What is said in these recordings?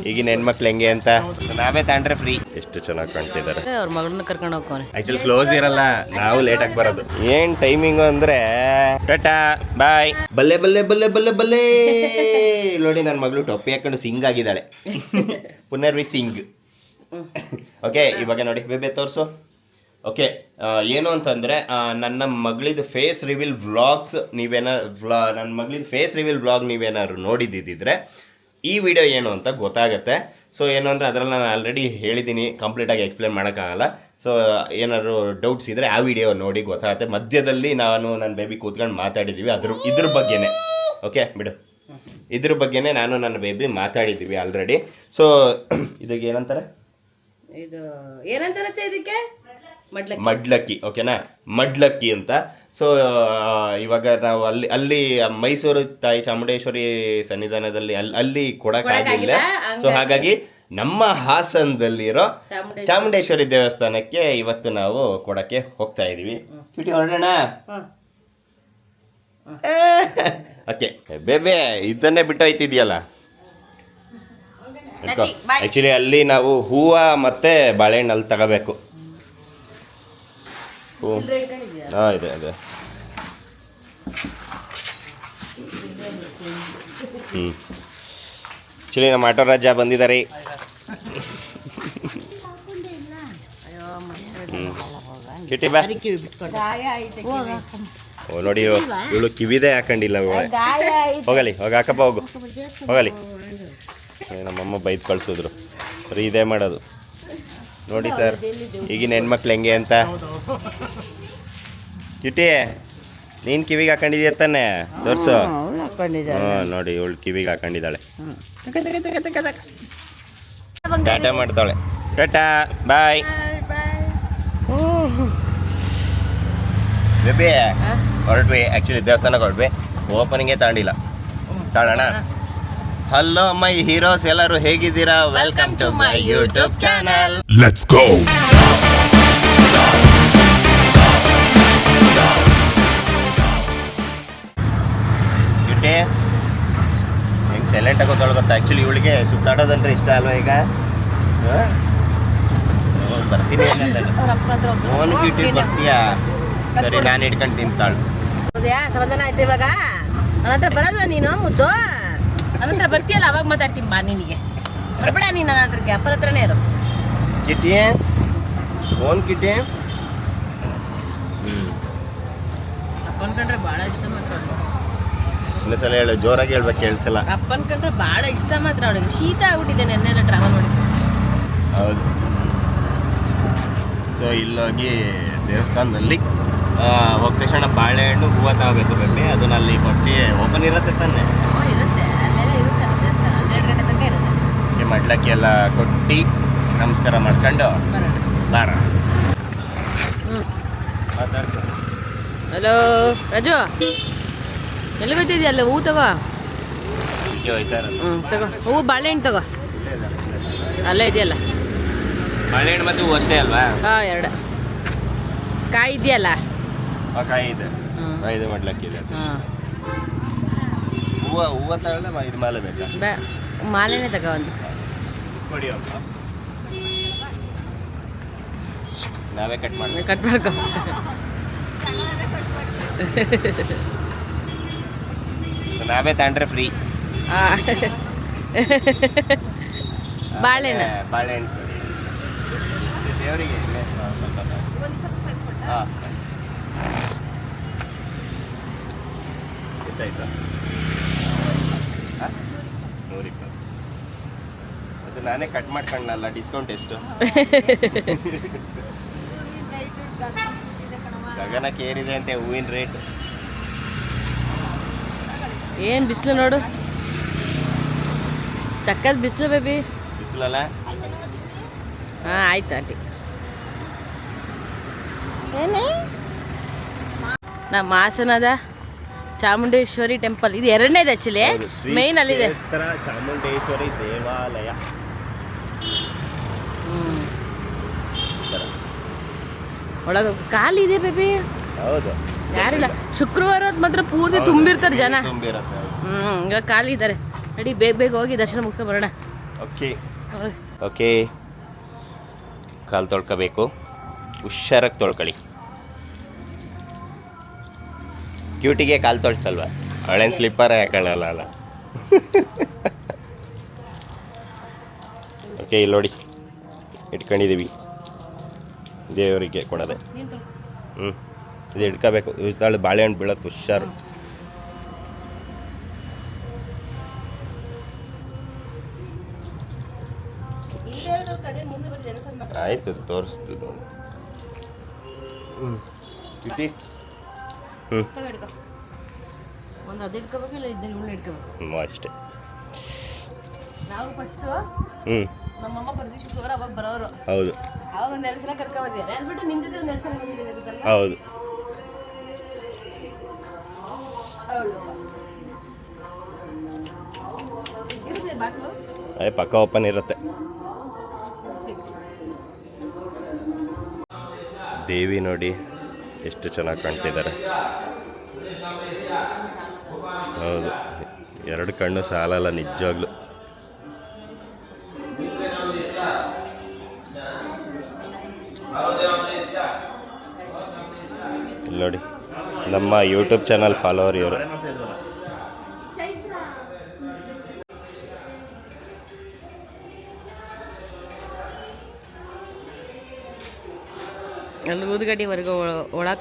ಈಗಿನ ಹೆಣ್ಮಕ್ಳು ಹೆಂಗೆ ಅಂತ ನಾವೇ ತಾಂಡ್ರೆ ಫ್ರೀ. ಎಷ್ಟು ಚೆನ್ನಾಗಿ ಕಾಣ್ತಿದ್ದಾರೆ. ಅವ್ರ ಮಗಳನ್ನ ಕರ್ಕೊಂಡು ಹೋಗ್ತಾನೆ. ಆಕ್ಚುಲಿ ಕ್ಲೋಸ್ ಇರಲ್ಲ, ನಾವು ಲೇಟ್ ಆಗಿ ಬರೋದು. ಏನ್ ಟೈಮಿಂಗು ಅಂದ್ರೆ ಟಾಟಾ ಬಾಯ್. ಬಲ್ಲೆ ಬಲ್ಲೆ ಬಲ್ಲೆ ಬಲ್ಲೆ ಬಲ್ಲೆ ನೋಡಿ ನನ್ನ ಮಗಳು ಟೊಪ್ಪಿ ಹಾಕೊಂಡು ಸಿಂಗ್ ಆಗಿದ್ದಾಳೆ. ಪುನರ್ವಿ ಸಿಂಗ್. ಓಕೆ ಇವಾಗ ನೋಡಿ ಬೇಬೆ ತೋರಿಸು. ಓಕೆ ಏನು ಅಂತಂದರೆ ನನ್ನ ಮಗಳಿದ್ದು ಫೇಸ್ ರಿವೀಲ್ ವ್ಲಾಗ್ಸ್ ನನ್ನ ಮಗಳಿದ್ದು ಫೇಸ್ ರಿವೀಲ್ ವ್ಲಾಗ್ ನೀವೇನಾದ್ರು ನೋಡಿದ್ದಿದ್ರೆ ಈ ವಿಡಿಯೋ ಏನು ಅಂತ ಗೊತ್ತಾಗುತ್ತೆ. ಸೊ ಏನು ಅಂದರೆ ಅದರಲ್ಲಿ ನಾನು ಆಲ್ರೆಡಿ ಹೇಳಿದ್ದೀನಿ, ಕಂಪ್ಲೀಟಾಗಿ ಎಕ್ಸ್ಪ್ಲೇನ್ ಮಾಡೋಕ್ಕಾಗಲ್ಲ. ಸೊ ಏನಾದ್ರು ಡೌಟ್ಸ್ ಇದ್ದರೆ ಆ ವಿಡಿಯೋ ನೋಡಿ ಗೊತ್ತಾಗುತ್ತೆ. ಮಧ್ಯದಲ್ಲಿ ನಾನು ನನ್ನ ಬೇಬಿ ಕೂತ್ಕೊಂಡು ಮಾತಾಡಿದ್ದೀವಿ ಇದ್ರ ಬಗ್ಗೆನೇ. ಓಕೆ ಬಿಡು, ಇದ್ರ ಬಗ್ಗೆನೇ ನಾನು ನನ್ನ ಬೇಬಿ ಮಾತಾಡಿದ್ದೀವಿ ಆಲ್ರೆಡಿ. ಸೊ ಇದಕ್ಕೆ ಏನಂತಾರೆ, ಇದು ಏನಂತಾರತ್ತೆ ಇದಕ್ಕೆ, ಮಡ್ಲಕ್ಕಿ. ಓಕೆನಾ, ಮಡ್ಲಕ್ಕಿ ಅಂತ. ಸೊ ಇವಾಗ ನಾವು ಅಲ್ಲಿ ಮೈಸೂರು ತಾಯಿ ಚಾಮುಂಡೇಶ್ವರಿ ಸನ್ನಿಧಾನದಲ್ಲಿ ಅಲ್ಲಿ ಕೊಡಕ್ಕಾಗಿಲ್ಲ. ಸೊ ಹಾಗಾಗಿ ನಮ್ಮ ಹಾಸನದಲ್ಲಿರೋ ಚಾಮುಂಡೇಶ್ವರಿ ದೇವಸ್ಥಾನಕ್ಕೆ ಇವತ್ತು ನಾವು ಕೊಡಕ್ಕೆ ಹೋಗ್ತಾ ಇದೀವಿ. ಹೊರಡೋಣ. ಓಕೆ ಬೇಬೆ ಇದನ್ನೇ ಬಿಟ್ಟು ಹೋಯ್ತಿದ್ಯಲ್ಲ. ಆಕ್ಚುಲಿ ಅಲ್ಲಿ ನಾವು ಹೂವು ಮತ್ತೆ ಬಾಳೆಹಣ್ಣು ಅಲ್ಲಿ ತಗೋಬೇಕು. ಹಾಂ ಇದೆ ಅದೇ. ಆ್ಯಕ್ಚುಲಿ ನಮ್ಮ ಆಟೋ ರಾಜ ಬಂದಿದ್ದಾರೆ. ಕಿಟಿ ಬಾ. ಓ ನೋಡಿ ಇವಳು ಕಿವಿದೇ ಹಾಕೊಂಡಿಲ್ಲ. ಹೋಗಲಿ ಹೋಗಿ ಹಾಕಪ್ಪ, ಹೋಗಲಿ. ನಮ್ಮಮ್ಮ ಬೈದು ಕಳಿಸಿದ್ರು. ಸರಿ ಇದೇ ಮಾಡೋದು ನೋಡಿ ಸರ್, ಈಗಿನ ಹೆಣ್ಮಕ್ಳು ಹೆಂಗೆ ಅಂತ. ಕಿಟಿ ನೀನು ಕಿವಿಗೆ ಹಾಕೊಂಡಿದ್ಯಾ ತಾನೆ, ತೋರಿಸು. ಹಾಂ ನೋಡಿ ಇವಳು ಕಿವಿಗೆ ಹಾಕೊಂಡಿದ್ದಾಳೆ. ಟಾಟಾ ಮಾಡ್ತಾಳೆ. ಟಾಟಾ ಬಾಯ್. ಬೇಬಿ ಹೊರಟ್ವಿ, ಆ್ಯಕ್ಚುಲಿ ದೇವಸ್ಥಾನಕ್ಕೆ ಹೊರಟ್ವಿ, ಓಪನಿಂಗೇ ತಗೊಂಡಿಲ್ಲ. ತಾಳೋಣ. ಹಲೋ ಮೈ ಹೀರೋಸ್, ಎಲ್ಲರೂ ಹೇಗಿದ್ದೀರಾ? Welcome to my YouTube channel. Let's go. ಕಿಟಿ ಹೆಂಗೆ ಸೈಲೆಂಟ್ ಆಗಿ ಗೊತ್ತಾಳ ಗೊತ್ತಾ. ಆ್ಯಕ್ಚುಲಿ ಇವಳಿಗೆ ಸುತ್ತಾಡೋದಂದ್ರೆ ಇಷ್ಟ ಅಲ್ವಾ. ಈಗ ಬರ್ತೀನಿ ಫೋನ್ ಕಿಟಿ ಬರ್ತೀಯಾ? ಸರಿ ನಾನು ಹಿಡ್ಕೊಂಡು ತಿಂತಾಳು. ಸಮಾಧಾನ ಆಯ್ತು ಇವಾಗ. ನನ್ನ ಹತ್ರ ಬರಲ್ವ ನೀನು ಮುದ್ದು? ನನ್ನ ಹತ್ರ ಬರ್ತೀಯಲ್ಲ ಅವಾಗ ಮಾತಾಡ್ತೀನಿ ಬಾ. ನಿನಗೆ ಬರ್ಬೇಡ ನೀನು ನನ್ನ ಹತ್ರಕ್ಕೆ, ಅಪ್ಪನ ಹತ್ರನೇ ಇರು. ಕಿಟಿ ಫೋನ್ ಕಿಟಿ. ಅಪ್ಪನ ಕಂಡ್ರೆ ಭಾಳ ಇಷ್ಟ ಮಾತ್ರ ಅವಳಿಗೆ. ಇನ್ನೊಂದ್ಸಲ ಹೇಳು, ಜೋರಾಗಿ ಹೇಳ್ಬೇಕು, ಕೇಳಿಸಲ್ಲ. ಅಪ್ಪನ ಕಂಡ್ರೆ ಭಾಳ ಇಷ್ಟ ಮಾತ್ರ ಅವಳಿಗೆ. ಶೀತ ಆಗ್ಬಿಟ್ಟಿದೆ ನೆನ್ನೆಲ್ಲ ಟ್ರಾವೆಲ್ ಮಾಡಿ. ಹೌದು. ಸೊ ಇಲ್ಲೋಗಿ ದೇವಸ್ಥಾನದಲ್ಲಿ ಹೋದ ತಕ್ಷಣ ಬಾಳೆಹಣ್ಣು ಹೂವು ತಗೋಬೇಕು ಬೇಬಿ. ಅದನ್ನ ಅಲ್ಲಿ ಕೊಟ್ಟು ಓಪನ್ ಇರುತ್ತೆ ತಾನೆ? ಇರುತ್ತೆ, ಅಲ್ಲೆಲ್ಲ ಇರುತ್ತೆ ದೇವಸ್ಥಾನ. 12 ಗಂಟೆ ತನಕ ಇರುತ್ತೆ. ಮಡ್ಲಕ್ಕಿ ಎಲ್ಲ ಕೊಟ್ಟು ನಮಸ್ಕಾರ ಮಾಡ್ಕೊಂಡು ಬಾರ. ಹಲೋ ರಾಜು, ಎಲ್ಲಿಗೆ ಹೋಗ್ತಿದ್ಯಾ? ಅಲ್ಲ ಹೂ ತಗೋ. ತಗೋ ಹೂವು, ಬಾಳೆಹಣ್ಣು ತಗೋ. ಅಲ್ಲೇ ಇದೆಯಲ್ಲ ಬಾಳೆಹಣ್ಣು ಮತ್ತು ಹೂವು ಅಷ್ಟೇ ಅಲ್ವಾ? ಹಾಂ, 2 ಕಾಯಿ ಇದೆಯಲ್ಲ. ಕಾಯಿ ಇದೆ, ಇದು ಮಡ್ಲಕ್ಕಿ ಇದೆ. ಹೂವು ತಗೊಳ್ಳೆ, ಇದು ಮಾಲೆ ಬೇಕಾ? ಮಾಲೆನೇ ತಗೋ ಒಂದು. ಕೊಡಿ ನಾವೇ ಕಟ್ ಮಾಡ್ಬೇಕು. ಕಟ್ ಮಾಡ್ಕೊ. ನಾವೇ ತಾಂಡ್ರೆ ಫ್ರೀ. ಬಾಳೆಹಣ್ಣು ಕೊಡಿ ದೇವರಿಗೆ. ಹಾಂ ಎಷ್ಟಾಯ್ತು? 120. ಅದು ನಾನೇ ಕಟ್ ಮಾಡ್ಕೊಂಡಲ್ಲ, ಡಿಸ್ಕೌಂಟ್ ಎಷ್ಟು? ಗಗನಕ್ಕೆ ಏರಿದೆ ಅಂತೆ ಹೂವಿನ ರೇಟ್. ಏನು ಬಿಸಿಲು ನೋಡು, ಸಕ್ಕತ್ ಬಿಸಿಲು ಬೇಬಿ. ಬಿಸಿಲಲ್ಲ? ಹಾಂ ಆಯ್ತು ಆಂಟಿ. ಏನೇ ನಮ್ಮ ಹಾಸನದ ಚಾಮುಂಡೇಶ್ವರಿ ಟೆಂಪಲ್ ಇದು 2ನೇದು ಆ್ಯಕ್ಚುಲಿ, ಮೇಯ್ನ್ ಅಲ್ಲಿದೆ ಚಾಮುಂಡೇಶ್ವರಿ ದೇವಾಲಯ. ಒಳಗೆ ಖಾಲಿ ಇದೆ ಬೇಬಿ. ಹೌದು, ಯಾರಿಲ್ಲ. ಶುಕ್ರವಾರ ಮಾತ್ರ ಪೂರ್ತಿ ತುಂಬಿರ್ತಾರೆ ಜನ. ತುಂಬಿರುತ್ತೆ. ಇವಾಗ ಖಾಲಿ ಇದ್ದಾರೆ. ನಡಿ ಬೇಗ ಬೇಗ ಹೋಗಿ ದರ್ಶನ ಮುಗಿಸ್ಕೊಂಡು ಬರೋಣ. ಓಕೆ ಓಕೆ, ಕಾಲು ತೊಳ್ಕೊಬೇಕು, ಹುಷಾರಾಗಿ ತೊಳ್ಕೊಳ್ಳಿ. ಕ್ಯೂಟಿಗೆ ಕಾಲು ತೊಳ್ಸಲ್ವ, ಅವಳೇನು ಸ್ಲಿಪ್ಪರ್ ಹಾಕೊಳ್ಳಲ್ಲ ಅಲ್ಲ. ಓಕೆ, ಇಲ್ಲಿ ನೋಡಿ ಇಟ್ಕೊಂಡಿದ್ದೀವಿ ದೇವರಿಗೆ ಕೊಡೋದೆ. ಇದು ಇಟ್ಕೋಬೇಕು, ಇದ್ದಾಳೆ ಬಾಳೆಹಣ್ಣು ಬೀಳೋದು ಹುಷಾರು. ಆಯ್ತು ತೋರಿಸ್ತಿದ್ದು. ಒಂದು ಅದು ಇಟ್ಕೋಬೇಕು, ಇಲ್ಲ ಇದ್ದಲ್ಲಿ ಉಳ್ಳು ಇಟ್ಕೋಬೇಕು ಅಷ್ಟೇ. ನಾವು ಫಸ್ಟು ನಮ್ಮಮ್ಮ ಪ್ರತಿ ಶುಕ್ರವಾರ ಅವಾಗ ಬರೋರು. ಹೌದು, ಅವಾಗ ಒಂದೆರಡು ಸಲ ಕರ್ಕೊಂಡ್ಬಂದಿದ್ದಾರೆ. ಅಂದ್ಬಿಟ್ಟು ನಿಮ್ ಜೊತೆ ಒಂದೆರಡು ಸಲ ಬಂದಿದ್ದಾರೆ. ಹೌದು. ಇರುತ್ತೆ ಬಾಕ್ಲು, ಅದೇ ಪಕ್ಕ ಓಪನ್ ಇರುತ್ತೆ. ದೇವಿ ನೋಡಿ ಎಷ್ಟು ಚೆನ್ನಾಗಿ ಕಾಣ್ತಿದ್ದಾರೆ. ಹೌದು, ಎರಡು ಕಣ್ಣು ಸಾಲಲ್ಲ ನಿಜವಾಗ್ಲು. ನೋಡಿ, ನಮ್ಮ ಯೂಟ್ಯೂಬ್ ಚಾನಲ್ ಫಾಲೋವರ್ ಇವರು. ಅಲ್ಲಿ ಊದ್ಗಡ್ಡಿ ಒಳಗೆ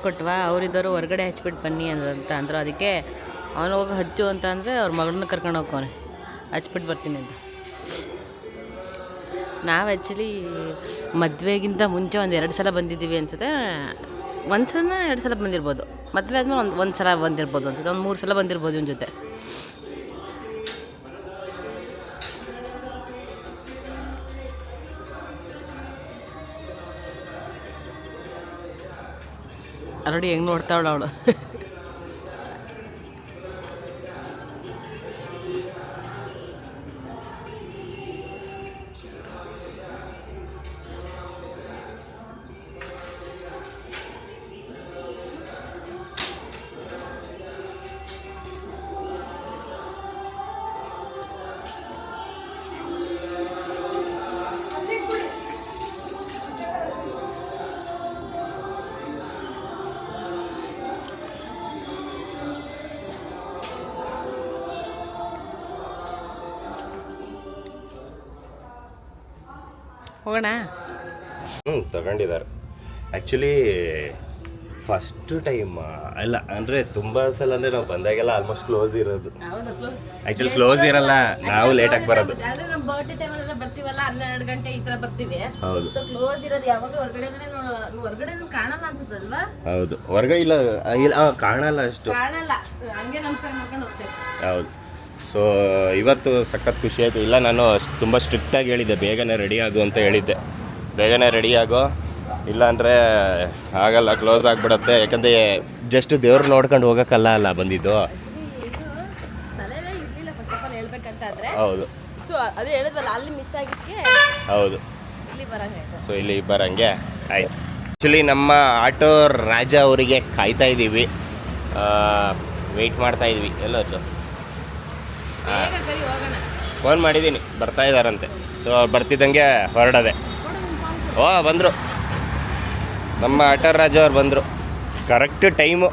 ಕೊಟ್ವಾ, ಅವರಿದ್ದವರು ಹೊರಗಡೆ ಹಚ್ಬಿಟ್ಟು ಬನ್ನಿ ಅಂತ ಅಂದರು. ಅದಕ್ಕೆ ಅವನು ಹೋಗಿ ಹಚ್ಚು ಅಂತ ಅಂದರೆ ಅವ್ರ ಮಗಳನ್ನ ಕರ್ಕೊಂಡು ಹೋಗ್ಕೋನೆ, ಹಚ್ಬಿಟ್ಟು ಬರ್ತೀನಿ ಅಂತ. ನಾವು ಆ್ಯಕ್ಚುಲಿ ಮದುವೆಗಿಂತ ಮುಂಚೆ ಒಂದು 2 ಸಲ ಬಂದಿದ್ದೀವಿ ಅನ್ಸುತ್ತೆ. ಒಂದು ಸಲ 2 ಸಲ ಬಂದಿರ್ಬೋದು. ಮದುವೆ ಆದಮೇಲೆ ಒಂದು ಸಲ ಬಂದಿರ್ಬೋದು ಅನ್ಸುತ್ತೆ. ಒಂದು 3 ಸಲ ಬಂದಿರ್ಬೋದು ಇವನ ಜೊತೆ. ನೋಡಿ ಹೆಂಗೆ ನೋಡ್ತಾವಳ ಅವಳು. ಹೋಗೋಣ. ತಗೊಂಡಿದ್ದಾರೆ. ಆ್ಯಕ್ಚುಲಿ ಫಸ್ಟ್ ಟೈಮ್ ಅಲ್ಲ, ಅಂದರೆ ತುಂಬ ಸಲ ಅಂದರೆ ನಾವು ಬಂದಾಗೆಲ್ಲ ಆಲ್ಮೋಸ್ಟ್ ಕ್ಲೋಸ್ ಇರೋದು. ಆ್ಯಕ್ಚುಲಿ ಕ್ಲೋಸ್ ಇರಲ್ಲ, ನಾವು ಲೇಟಾಗಿ ಬರೋದು. ನಮ್ಮ ಬರ್ಡೇ ಟೈಮಲ್ಲೆಲ್ಲ ಬರ್ತೀವಲ್ಲ, 12 ಗಂಟೆ ಈ ಥರ ಬರ್ತೀವಿ. ಹೌದು, ಸೊ ಕ್ಲೋಸ್ ಇರೋದು ಯಾವಾಗಲೂ ಹೊರಗಡೆ ಕಾಣಲ್ಲ ಅನ್ಸುತ್ತಲ್ವಾ? ಹೌದು, ಹೊರಗಡೆ ಇಲ್ಲ ಕಾಣಲ್ಲ, ಅಷ್ಟು ಕಾಣಲ್ಲ, ಹಂಗೆ ನಮಸ್ಕಾರ ಮಾಡ್ಕೊಂಡು ಹೋಗ್ತೇವೆ. ಹೌದು. ಸೊ ಇವತ್ತು ಸಖತ್ ಖುಷಿ ಆಯಿತು. ಇಲ್ಲ, ನಾನು ತುಂಬ ಸ್ಟ್ರಿಕ್ಟಾಗಿ ಹೇಳಿದ್ದೆ, ಬೇಗನೆ ರೆಡಿ ಆಗು ಅಂತ ಹೇಳಿದ್ದೆ. ಬೇಗನೆ ರೆಡಿ ಆಗೋ, ಇಲ್ಲಾಂದರೆ ಆಗಲ್ಲ, ಕ್ಲೋಸ್ ಆಗಿಬಿಡತ್ತೆ. ಯಾಕಂದರೆ ಜಸ್ಟ್ ದೇವ್ರು ನೋಡ್ಕೊಂಡು ಹೋಗೋಕ್ಕಲ್ಲ ಅಲ್ಲ ಬಂದಿದ್ದು. ಹೌದು, ಸೊ ಅದೇ ಹೇಳಿದ್ವಲ್ಲ, ಅಲ್ಲಿ ಮಿಸ್ ಆಗಿದ್ದಕ್ಕೆ ಹೌದು, ಇಲ್ಲಿ ಬರಂಗೆ. ಸೊ ಇಲ್ಲಿ ಬರಂಗೆ ಆಯ್ತು. ಆ್ಯಕ್ಚುಲಿ ನಮ್ಮ ಆಟೋ ರಾಜ ಅವರಿಗೆ ಕಾಯ್ತಾ ಇದ್ದೀವಿ, ವೆಯ್ಟ್ ಮಾಡ್ತಾ ಇದ್ವಿ. ಎಲ್ಲೋದು ಫೋನ್ ಮಾಡಿದ್ದೀನಿ, ಬರ್ತಾ ಇದ್ದಾರಂತೆ. ಸೊ ಬರ್ತಿದ್ದಂಗೆ ಹೊರಡದೆ. ಓ, ಬಂದರು, ನಮ್ಮ ಆಟೋ ರಾಜ ಅವ್ರು ಬಂದರು. Correct time,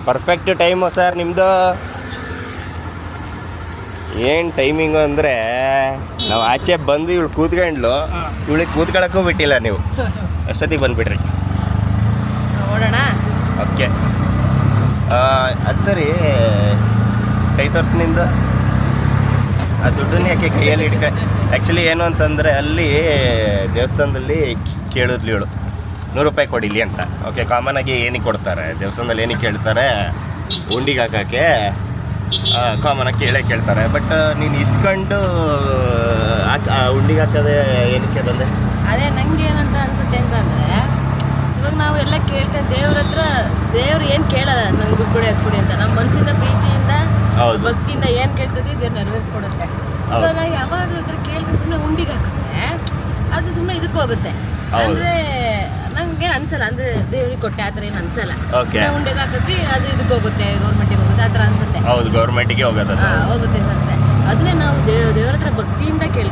perfect time sir ನಿಮ್ಮದು. ಏನು ಟೈಮಿಂಗು ಅಂದರೆ, ನಾವು ಆಚೆ ಬಂದು ಇವಳು ಕೂತ್ಕೊಂಡ್ಲು, ಇವಳಿಗೆ ಕೂತ್ಕೊಳ್ಳೋಕ್ಕೂ ಬಿಟ್ಟಿಲ್ಲ ನೀವು. ಅಷ್ಟೊತ್ತಿಗೆ ಬಂದುಬಿಟ್ರಿ. ನೋಡೋಣ. ಓಕೆ, ಅದು ಸರಿ, ಕೈ ತೋರಿಸ್ನಿಂದ ಆ ದುಡ್ಡನ್ನ ಯಾಕೆ ಕೈಯಲ್ಲಿ ಆ್ಯಕ್ಚುಲಿ ಏನು ಅಂತಂದರೆ, ಅಲ್ಲಿ ದೇವಸ್ಥಾನದಲ್ಲಿ ಕೇಳಿದ್ಲು ಇವಳು, 100 ರೂಪಾಯಿ ಕೊಡಿಲಿ ಅಂತ. ಓಕೆ, ಕಾಮನಾಗಿ ಏನಕ್ಕೆ ಕೊಡ್ತಾರೆ ದೇವಸ್ಥಾನದಲ್ಲಿ, ಏನಕ್ಕೆ ಕೇಳ್ತಾರೆ, ಉಂಡಿಗೆ ಹಾಕೋಕ್ಕೆ ಕಾಮನಾಗಿ ಕೇಳ್ತಾರೆ. ಬಟ್ ನೀನು ಇಸ್ಕೊಂಡು ಉಂಡಿಗೆ ಹಾಕೋದೆ ಏನಕ್ಕೆ ಬಂದೆ? ಅದೇ ನಂಗೆ ಏನಂತ ಅನ್ಸುತ್ತೆ ಅಂತಂದರೆ, ಇವಾಗ ನಾವು ಎಲ್ಲ ಕೇಳ್ಕೊಂಡು ದೇವ್ರ ಹತ್ರ, ದೇವ್ರು ಏನು ಕೇಳಲ್ಲ ನಂಗೆ ದುಡ್ಡು ಕೊಡಿ ಅದು ಕೊಡಿ ಅಂತ. ನಮ್ಮ ಮನಸ್ಸಿಂದ ಪ್ರೀತಿಯಿಂದ ಭಕ್ತಿಯಿಂದ ಏನು ಕೇಳ್ತೀವಿ ದೇವ್ರು ನೆರವೇರಿಸ್ಕೊಡುತ್ತೆ. ಸೊ ನಾವು ಯಾವಾಗಲೂ ಇದ್ರ ಕೇಳ್ಕೊಂಡು ಸುಮ್ಮನೆ ಉಂಡಿಗೆ ಹಾಕಿದ್ರೆ ಅದು ಸುಮ್ಮನೆ ಇದಕ್ಕೆ ಹೋಗುತ್ತೆ. ಅಂದರೆ ನಂಗೆ ಅನ್ಸಲ್ಲ, ಅಂದರೆ ದೇವ್ರಿಗೆ ಕೊಟ್ಟೆ ಆ ಥರ ಏನು ಅನ್ಸಲ್ಲ. ಉಂಡಿಗೆ ಹಾಕಿದ್ವಿ ಅದು ಇದಕ್ಕೆ ಹೋಗುತ್ತೆ, ಗೌರ್ಮೆಂಟಿಗೆ ಹೋಗುತ್ತೆ, ಆ ಥರ ಅನ್ಸುತ್ತೆ. ಹೌದು, ಗೌರ್ಮೆಂಟಿಗೆ ಹೋಗುತ್ತೆ ಹೋಗುತ್ತೆ ಅನ್ಸುತ್ತೆ. ಅದನ್ನೇ ನಾವು ದೇವ್ರ ಹತ್ರ ಭಕ್ತಿಯಿಂದ ಕೇಳ್ತೀವಿ.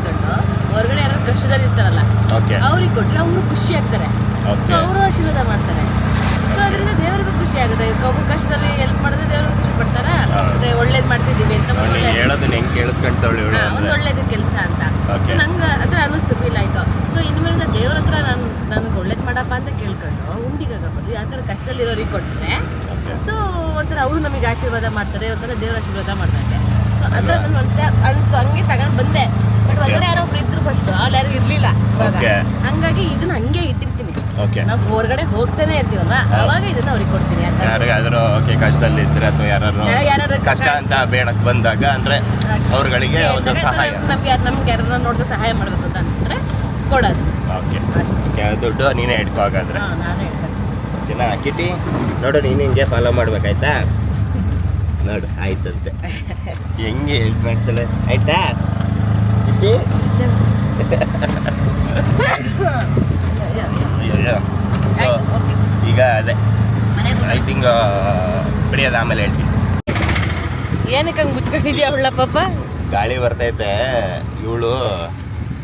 ಕಷ್ಟದಲ್ಲಿ ಇರ್ತಾರಲ್ಲ ಓಕೆ ಅವ್ರಿಗೆ ಕೊಟ್ಟರೆ ಅವರು ಖುಷಿ ಆಗ್ತಾರೆ. ಸೊ ಓಕೆ ಅವರು ಆಶೀರ್ವಾದ ಮಾಡ್ತಾರೆ. ಸೊ ಅದರಿಂದ ದೇವರಿಗೂ ಖುಷಿ ಆಗುತ್ತೆ. ಒಬ್ಬ ಕಷ್ಟದಲ್ಲಿ ಹೆಲ್ಪ್ ಮಾಡಿದ್ರೆ ದೇವರು ಖುಷಿ ಪಡ್ತಾರ. ಮತ್ತೆ ಒಳ್ಳೇದ್ ಮಾಡ್ತಿದೀವಿ ಅಂತ ಹೇಳೋದನ್ನ ಹೆಂಗ್ ಕೇಳಿಸ್ಕೊಂತವಳು ಒಂದು ಒಳ್ಳೇದು ಕೆಲಸ ಅಂತ ನಂಗೆ ಅದ್ರ ಅನ್ನಿಸ್ತು, ಫೀಲ್ ಆಯ್ತು. ಸೊ ಇನ್ಮೇಲಿಂದ ದೇವ್ರ ಹತ್ರ ನನ್ಗೆ ಒಳ್ಳೇದು ಮಾಡಪ್ಪ ಅಂತ ಕೇಳ್ಕೊಂಡು ಉಂಡಿಗೆ ಹಾಕೋದು. ಆ ಥರ ಕಷ್ಟದಲ್ಲಿರೋರಿಗೆ ಕೊಟ್ಟರೆ ಸೊ ಒಂಥರ ಅವರು ನಮಗೆ ಆಶೀರ್ವಾದ ಮಾಡ್ತಾರೆ, ಒಂಥರ ದೇವ್ರ ಆಶೀರ್ವಾದ ಮಾಡ್ತಾರೆ. ಸೊ ಅದ್ರ ನಾನು ಒಂಥರ ಅನ್ಸು ಹಂಗೆ ತಗೊಂಡು ಬಂದೆ. ಬಟ್ ಹೊರಗಡೆ ಯಾರೋ ಒಬ್ರು ಇದ್ರು ಫಸ್ಟ್, ಅಲ್ಲಿ ಯಾರು ಇರ್ಲಿಲ್ಲ ಇವಾಗ. ಹಂಗಾಗಿ ಇದನ್ನ ಹಂಗೆ ಇಟ್ಟಿರ್ತೀನಿ. ನಾವು ಹೊರಗಡೆ ಹೋಗ್ತಾನೆ ಇರ್ತೀವಲ್ಲ ಅವಾಗ ಇದನ್ನ ಅವ್ರಿಗೆ ಕೊಡ್ತೀನಿ. ಯಾರಾದ್ರೂ ಕಷ್ಟದಲ್ಲಿ ಇದ್ರೆ ಅಥವಾ ಯಾರು ಕಷ್ಟ ಅಂತ ಬೇಡಕ್ ಬಂದಾಗ ಅಂದ್ರೆ ಅವ್ರಗಳಿಗೆ ಒಂದು ಸಹಾಯ, ನಮ್ಗೆ ಯಾರನ್ನ ನೋಡಿದ್ರೆ ಸಹಾಯ ಮಾಡ್ಬೇಕು ಅಂತ ಅನ್ಸಿದ್ರೆ ಕೊಡೋದು. ಓಕೆ ದುಡ್ಡು ನೀನೇ ಇಟ್ಕೋ ಹಾಗಾದ್ರೆ. ನಾನೇ ಇಡ್ತೀನಿ. ಓಕೆನಾ ಕಿಟಿ? ನೋಡು ನೀನು ಹಿಂಗೆ ಫಾಲೋ ಮಾಡ್ಬೇಕಾಯ್ತಾ? ನೋಡು ಆಯ್ತಂತೆ ಹೆಂಗೆ ಹೆಲ್ಪ್ ಮಾಡ್ತಾಳೆ. ಆಯ್ತಾ ಕಿಟಿ? ಈಗ ಅದೇ ಐ ಥಿಂಕ್ ಬಿಡಿಯೋದು ಆಮೇಲೆ ಹೇಳ್ತೀನಿ. ಏನಕ್ಕೆ ಹಂಗೆ ಮುಚ್ಕೊಂಡಿದ್ಯಾ ಅವಳ ಪಾಪ? ಗಾಳಿ ಬರ್ತೈತೆ, ಇವಳು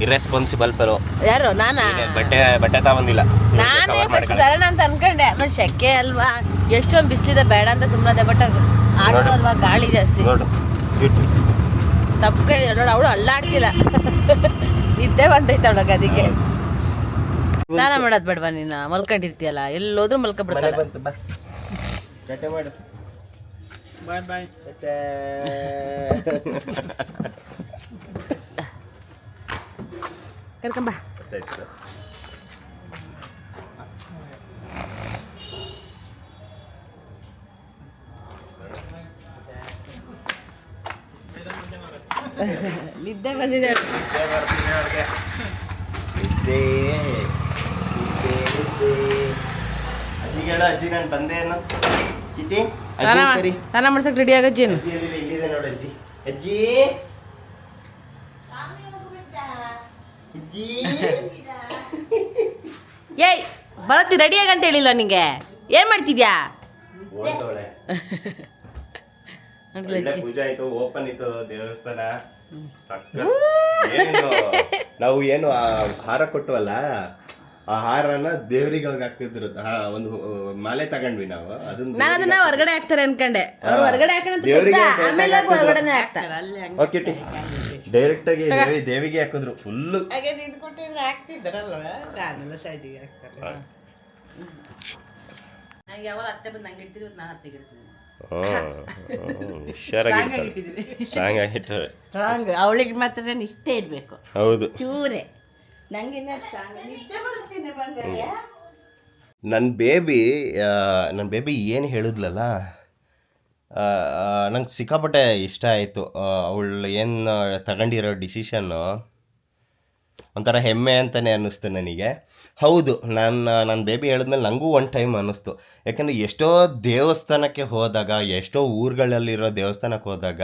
ಇರ್ರೆಸ್ಪಾನ್ಸಿಬಲ್ ಫೆಲೋ. ಯಾರು? ನಾನಾ? ಬಟ್ಟೆ ತಗೊಂಡಿಲ್ಲ. ನಾನೇ ಫಸ್ಟ್ ತರೋಣ ಅಂತ ಅನ್ಕೊಂಡೆ, ಆಮೇಲೆ ಶೆಕೆ ಅಲ್ವಾ, ಎಷ್ಟೊಂದು ಬಿಸಿಲಿದೆ ಬೇಡ ಅಂತ ಸುಮ್ಮನೆ. ಬಟ್ ಆಟೋ ಅಲ್ವಾ, ಗಾಳಿ ಜಾಸ್ತಿ. ನೋಡು ತಪ್ಕೊಂಡು ನೋಡು, ಅವಳು ಅಲ್ಲಾಡ್ತಿಲ್ಲ, ನಿದ್ದೆ ಬಂದೈತೆ ಅವಳಗೆ. ಅದಕ್ಕೆ ಸ್ನಾನ ಮಾಡೋದು ಬೇಡವಾ? ನೀನು ಮಲ್ಕೊಂಡಿರ್ತೀಯಲ್ಲ, ಎಲ್ಲೋದ್ರೂ ಮಲ್ಕೊಂಡ್ಬಿಡ್ತಾಳೆ. ಮಾಡು. ಬಾಯ್ ಬಾಯ್. ಕರ್ಕೊಂಬ. ನಿದ್ದೆ ಬಂದಿದೆ. ಅಜ್ಜಿ ನಾನು ಬಂದೆ ಅನ್ನೋ ಕಿಟಿ. ಸ್ನಾನ ಮಾಡ್ಸಕ್ ರೆಡಿ ಆಗಜ್ಜೇನು? ಇಲ್ಲಿದೆ ನೋಡು ಅಜ್ಜಿ. ಅಜ್ಜಿ ಏಯ್ ಬರತ್ತಿ, ರೆಡಿ ಆಗಂತ ಹೇಳಿಲ್ವ ನಿಂಗೆ? ಏನ್ ಮಾಡ್ತಿದ್ಯಾ? ಪೂಜೆ ಆಯ್ತು, ಓಪನ್ ಇತ್ತು ದೇವಸ್ಥಾನ. ನಾವು ಏನು ಹಾರ ಕೊಟ್ಟವಲ್ಲ, ಆ ಹಾರನ ದೇವ್ರಿಗೆ ಹೋಗಿ ಹಾಕಿದ್ರು. ಒಂದು ಮಾಲೆ ತಗೊಂಡ್ವಿ ನಾವು. ಅದನ್ನ ಹೊರಗಡೆ ಹಾಕ್ತಾರೆ ಅನ್ಕೊಂಡೆ. ಹೊರಗಡೆ ಡೈರೆಕ್ಟ್ ಆಗಿ ದೇವಿಗೆ ಹಾಕಿದ್ರು ಫುಲ್. ಅವಳಿಗೆ ಮಾತ್ರ ಇಷ್ಟೇ ಇರ್ಬೇಕು. ಹೌದು, ಚೂರೆ ನನ್ನ ಬೇಬಿ ಏನು ಹೇಳಿದ್ಲಲ್ಲ, ನಂಗೆ ಸಿಕ್ಕಾಪಟ್ಟೆ ಇಷ್ಟ ಆಯಿತು. ಅವಳು ಏನು ತಗೊಂಡಿರೋ ಡಿಸಿಷನ್ನು ಒಂಥರ ಹೆಮ್ಮೆ ಅಂತಲೇ ಅನ್ನಿಸ್ತು ನನಗೆ. ಹೌದು, ನನ್ನ ಬೇಬಿ ಹೇಳಿದ್ಮೇಲೆ ನನಗೂ ಒಂದು ಟೈಮ್ ಅನ್ನಿಸ್ತು. ಯಾಕಂದರೆ ಎಷ್ಟೋ ದೇವಸ್ಥಾನಕ್ಕೆ ಹೋದಾಗ, ಎಷ್ಟೋ ಊರುಗಳಲ್ಲಿರೋ ದೇವಸ್ಥಾನಕ್ಕೆ ಹೋದಾಗ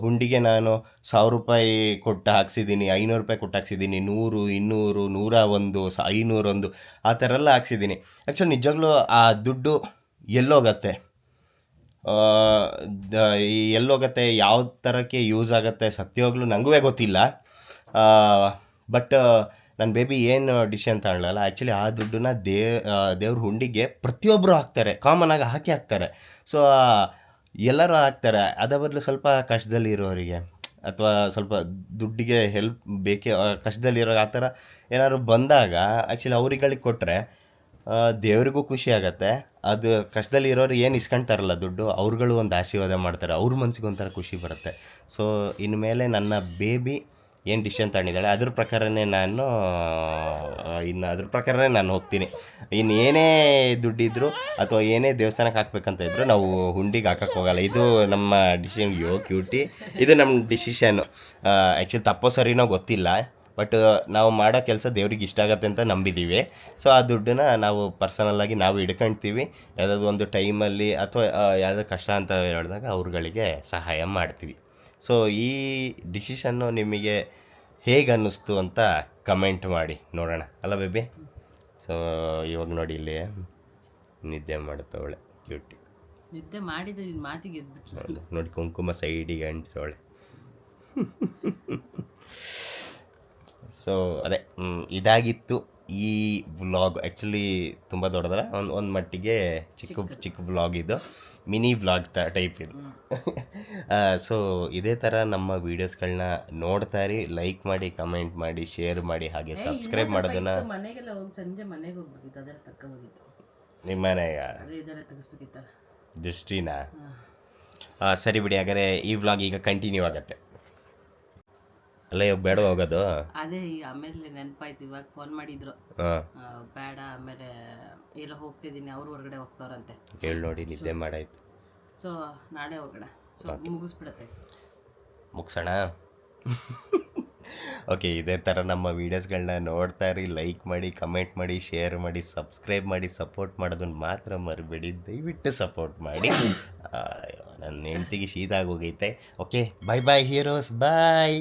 ಹುಂಡಿಗೆ ನಾನು 1000 ರೂಪಾಯಿ ಕೊಟ್ಟು ಹಾಕ್ಸಿದ್ದೀನಿ, 500 ರೂಪಾಯಿ ಕೊಟ್ಟು ಹಾಕ್ಸಿದ್ದೀನಿ, 100, 200, 101, 501 ಆ ಥರ ಎಲ್ಲ ಹಾಕ್ಸಿದ್ದೀನಿ. ಆ್ಯಕ್ಚುಲಿ ನಿಜವಾಗ್ಲೂ ಆ ದುಡ್ಡು ಎಲ್ಲೋಗತ್ತೆ, ಎಲ್ಲೋಗತ್ತೆ, ಯಾವ ಥರಕ್ಕೆ ಯೂಸ್ ಆಗುತ್ತೆ ಸತ್ಯವಾಗ್ಲೂ ನನಗೂ ಗೊತ್ತಿಲ್ಲ. ಬಟ್ ನನ್ನ ಬೇಬಿ ಏನು ಡಿಸಿಷನ್ ತಗೊಳ್ಳಲ್ಲ. ಆ್ಯಕ್ಚುಲಿ ಆ ದುಡ್ಡನ್ನ ದೇವ್ರ ಹುಂಡಿಗೆ ಪ್ರತಿಯೊಬ್ಬರು ಹಾಕ್ತಾರೆ, ಕಾಮನಾಗಿ ಹಾಕ್ತಾರೆ. ಸೊ ಎಲ್ಲರೂ ಹಾಕ್ತಾರೆ. ಅದರ ಬದಲು ಸ್ವಲ್ಪ ಕಷ್ಟದಲ್ಲಿ ಇರೋರಿಗೆ ಅಥವಾ ಸ್ವಲ್ಪ ದುಡ್ಡಿಗೆ ಹೆಲ್ಪ್ ಬೇಕೇ, ಕಷ್ಟದಲ್ಲಿರೋ ಆ ಥರ ಏನಾದ್ರು ಬಂದಾಗ ಆ್ಯಕ್ಚುಲಿ ಅವ್ರಿಗೆ ಕೊಟ್ಟರೆ ದೇವರಿಗೂ ಖುಷಿ ಆಗುತ್ತೆ. ಅದು ಕಷ್ಟದಲ್ಲಿ ಇರೋರು ಏನು ಇಸ್ಕೊಳ್ತಾರಲ್ಲ ದುಡ್ಡು, ಅವ್ರುಗಳು ಒಂದು ಆಶೀರ್ವಾದ ಮಾಡ್ತಾರೆ, ಅವ್ರ ಮನ್ಸಿಗೆ ಒಂಥರ ಖುಷಿ ಬರುತ್ತೆ. ಸೊ ಇನ್ಮೇಲೆ ನನ್ನ ಬೇಬಿ ಏನು ಡಿಸಿಷನ್ ತಗೊಂಡಿದ್ದಾಳೆ ಅದ್ರ ಪ್ರಕಾರನೇ ನಾನು ಹೋಗ್ತೀನಿ. ಇನ್ನು ಏನೇ ದುಡ್ಡಿದ್ರು ಅಥವಾ ಏನೇ ದೇವಸ್ಥಾನಕ್ಕೆ ಹಾಕ್ಬೇಕಂತ ಇದ್ರು ನಾವು ಹುಂಡಿಗೆ ಹಾಕಕ್ಕೆ ಹೋಗಲ್ಲ. ಇದು ನಮ್ಮ ಡಿಸಿಷನ್. ಕ್ಯೂಟಿ, ಇದು ನಮ್ಮ ಡಿಸಿಷನ್ನು. ಆ್ಯಕ್ಚುಲಿ ತಪ್ಪೋ ಸರಿನೋ ಗೊತ್ತಿಲ್ಲ, ಬಟ್ ನಾವು ಮಾಡೋ ಕೆಲಸ ದೇವ್ರಿಗೆ ಇಷ್ಟ ಆಗುತ್ತೆ ಅಂತ ನಂಬಿದ್ದೀವಿ. ಸೊ ಆ ದುಡ್ಡನ್ನ ನಾವು ಪರ್ಸನಲ್ಲಾಗಿ ನಾವು ಹಿಡ್ಕೊಳ್ತೀವಿ. ಯಾವುದಾದ್ರು ಒಂದು ಟೈಮಲ್ಲಿ ಅಥವಾ ಯಾವುದೋ ಕಷ್ಟ ಅಂತ ಹೇಳಿದಾಗ ಅವ್ರುಗಳಿಗೆ ಸಹಾಯ ಮಾಡ್ತೀವಿ. ಸೊ ಈ ಡಿಸಿಷನ್ನು ನಿಮಗೆ ಹೇಗೆ ಅನ್ನಿಸ್ತು ಅಂತ ಕಮೆಂಟ್ ಮಾಡಿ ನೋಡೋಣ, ಅಲ್ಲ ಬೇಬಿ? ಸೊ ಇವಾಗ ನೋಡಿ ಇಲ್ಲಿ ನಿದ್ದೆ ಮಾಡ್ತವಳೆ ಕ್ಯೂಟಿ. ನಿದ್ದೆ ಮಾಡಿದ್ರೆ ನಿನ್ನ ಮಾತಿಗೆ ಎದ್ಬಿಟ್ಲು ನೋಡಿ, ಕುಂಕುಮ ಸೈಡಿಗೆ ಅಂಟಿಸೋಳೆ. ಸೊ ಅದೇ ಇದಾಗಿತ್ತು ಈ ವ್ಲಾಗ್. ಆ್ಯಕ್ಚುಲಿ ತುಂಬ ದೊಡ್ಡದಲ್ಲ, ಒಂದು ಮಟ್ಟಿಗೆ ಚಿಕ್ಕ ವ್ಲಾಗ್ ಇದು, ಮಿನಿ ವ್ಲಾಗ್ ಟೈಪ್ ಇದು. ಸೊ ಇದೇ ಥರ ನಮ್ಮ ವೀಡಿಯೋಸ್ಗಳನ್ನ ನೋಡ್ತಾ ಇರಿ, ಲೈಕ್ ಮಾಡಿ, ಕಮೆಂಟ್ ಮಾಡಿ, ಶೇರ್ ಮಾಡಿ, ಹಾಗೆ ಸಬ್ಸ್ಕ್ರೈಬ್ ಮಾಡೋದನ್ನ. ಮನೆಗೆಲ್ಲ ಹೋಗಿ ಸಂಜೆ ಮನೆಗೆ ಹೋಗ್ಬೇಕಿತ್ತು, ಅದೆಲ್ಲ ತಕ್ಕ ಹೋಗಿತ್ತು. ನಿಮ್ಮ ಮನೆಗ ಅದೇ ಇದೆಲ್ಲ ತೆಗಿಸ್ಬೇಕಿತ್ತಲ್ಲ ದೃಷ್ಟಿನಾ? ಸರಿ ಬಿಡಿ, ಹಾಗಾದ್ರೆ ಈ ವ್ಲಾಗ್ ಈಗ ಕಂಟಿನ್ಯೂ ಆಗತ್ತೆ. ಅಲ್ಲ ಇವಾಗ ಬೇಡ ಹೋಗೋದು? ಅದೇ ಈಗ ಆಮೇಲೆ ನೆನಪಾಯ್ತು, ಇವಾಗ ಫೋನ್ ಮಾಡಿದ್ರು, ಬೇಡ ಆಮೇಲೆ ಎಲ್ಲ ಹೋಗ್ತಿದ್ದೀನಿ, ಅವ್ರು ಹೊರಗಡೆ ಹೋಗ್ತಾರಂತೆ. ಹೇಳಿ ನೋಡಿ, ನಿದ್ದೆ ಮಾಡಾಯ್ತು. ಸೊ ನಾಳೆ ಹೋಗೋಣ, ಸೊ ಮುಗಿಸ್ಬಿಡತ್ತೆ. ಮುಗಿಸೋಣ. ಓಕೆ, ಇದೇ ಥರ ನಮ್ಮ ವೀಡಿಯೋಸ್ಗಳನ್ನ ನೋಡ್ತಾ ಇರಿ, ಲೈಕ್ ಮಾಡಿ, ಕಮೆಂಟ್ ಮಾಡಿ, ಶೇರ್ ಮಾಡಿ, ಸಬ್ಸ್ಕ್ರೈಬ್ ಮಾಡಿ, ಸಪೋರ್ಟ್ ಮಾಡೋದನ್ನ ಮಾತ್ರ ಮರಿಬೇಡಿ, ದಯವಿಟ್ಟು ಸಪೋರ್ಟ್ ಮಾಡಿ. ನನ್ನ ಹೆಂಡ್ತಿಗೆ ಶೀತ ಆಗೋಗೈತೆ. ಓಕೆ, ಬಾಯ್ ಬಾಯ್ ಹೀರೋಸ್, ಬಾಯ್.